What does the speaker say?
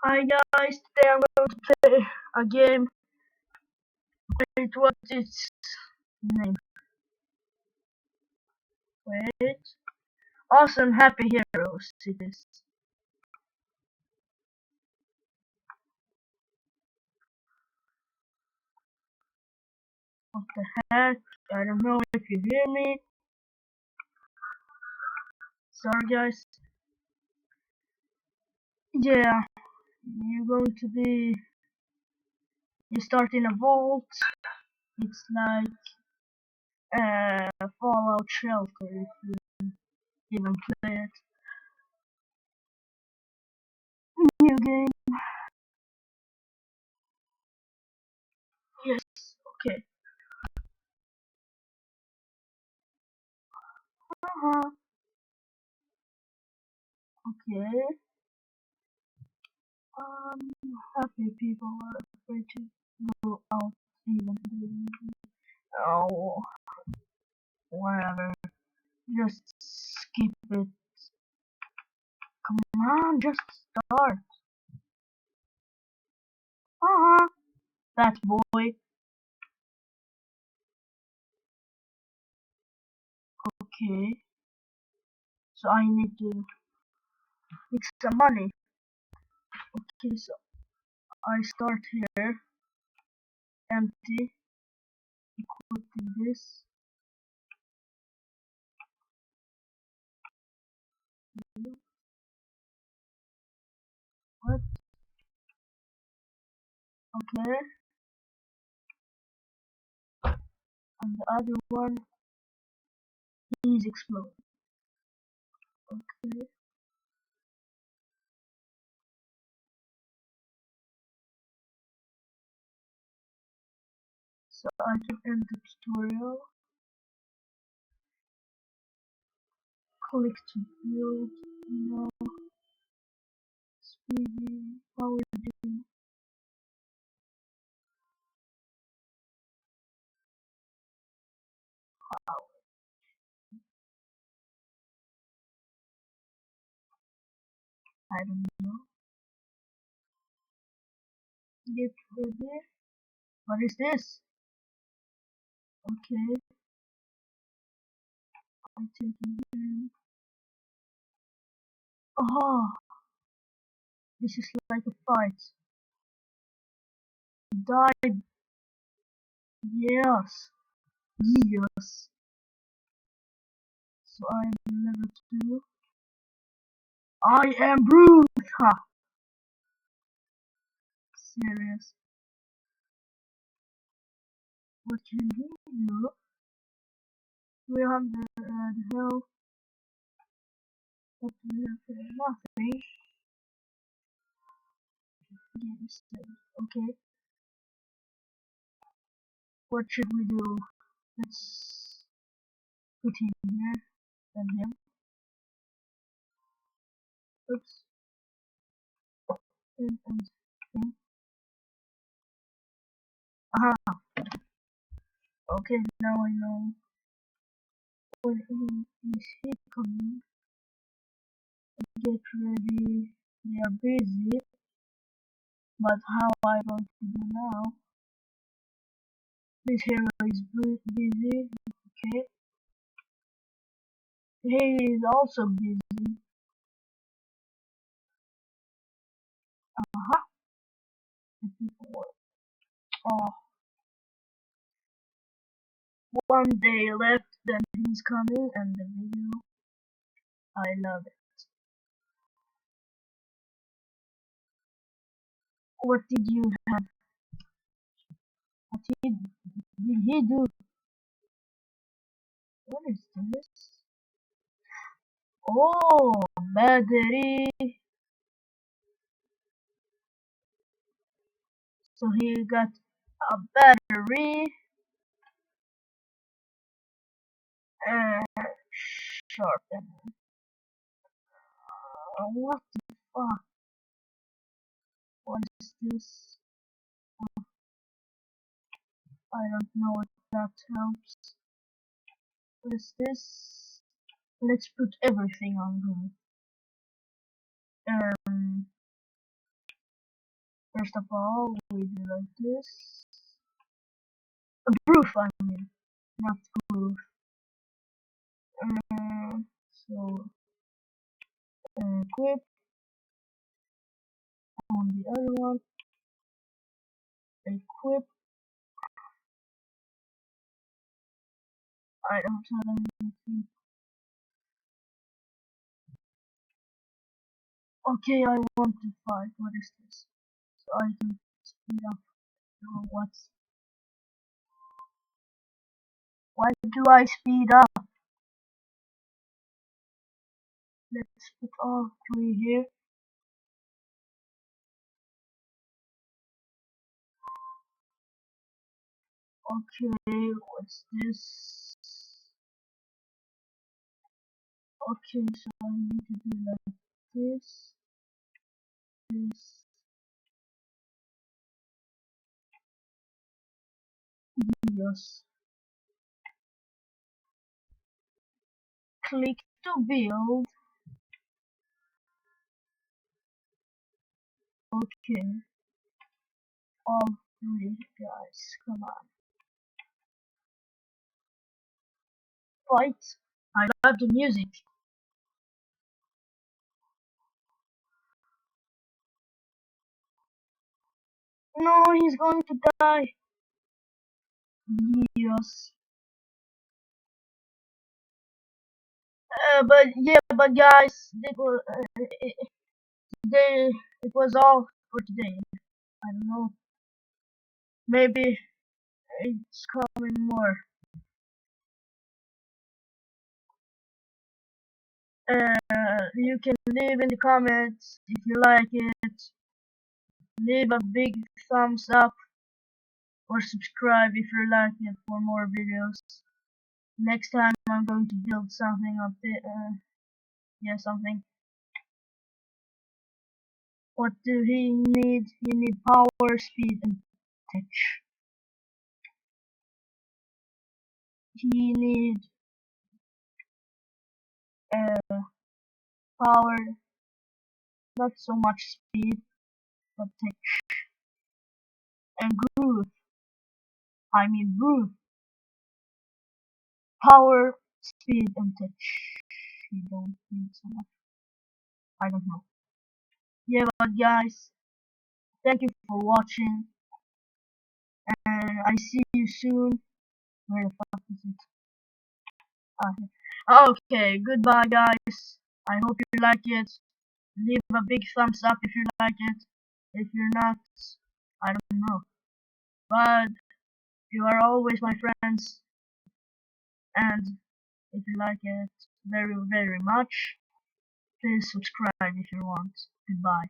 Hi guys, today I'm going to play a game. Wait, what is its name? Wait. Awesome Happy Heroes it is. What the heck? I don't know if you hear me. Sorry guys. Yeah, you're going to be... You start in a vault. It's like Fallout Shelter if you even play it. New game. Yes, okay. Uh-huh. Okay. Happy people are afraid to go out even though oh whatever. Just skip it. Come on, just start. Uh-huh. That boy. Okay. So I need to make some money. Okay, so I start here. Empty. Equip this. What? Okay. And the other one is explode. Okay. So I can end the tutorial. Click to build. No. Speedy. Power gym. I don't know. Get ready. What is this? Okay, I take it in. Oh, this is like a fight. Die. Yes. Yes. So I'm level 2. I am Bruce. Ha. Serious. What can he do? We have the health, but we have nothing. Yes. Okay. What should we do? Let's put him here and him. Oops. And him. Aha. Okay, now I know when he coming. Get ready. They are busy, but how I going to do now? This hero is busy. Okay, he is also busy. Uh-huh. The people. Oh, one day left, then he's coming, and the video. I love it. What did you have? What did he do? What is this? Oh, battery. So he got a battery and sharpen. What the fuck? What is this? I don't know if that helps. What is this? Let's put everything on good. Um, First of all, we do like this. A proof, I mean, not proof. So equip on the other one. Equip. I don't have anything. Okay, I want to fight. What is this? So I can speed up. What's? Why do I speed up? Let's put all three here. Okay, what's this? Okay, so I need to do like this, this, yes. Click to build. Okay, all three guys, come on. Fight. I love the music. No, he's going to die. Yes. But guys, they, it was all for today. I don't know. Maybe it's coming more. You can leave in the comments if you like it. Leave a big thumbs up or subscribe if you like it for more videos. Next time I'm going to build something up there. Yeah, something. What do he need? He need power, speed, and touch. He need power, not so much speed, but touch. And groove. I mean groove. Power, speed, and touch. You don't need so much. I don't know. Yeah, but guys, thank you for watching, and I see you soon. Where the fuck is it? Okay, goodbye guys. I hope you like it. Leave a big thumbs up if you like it. If you're not, I don't know. But you are always my friends, and if you like it very, very much, please subscribe if you want. Goodbye.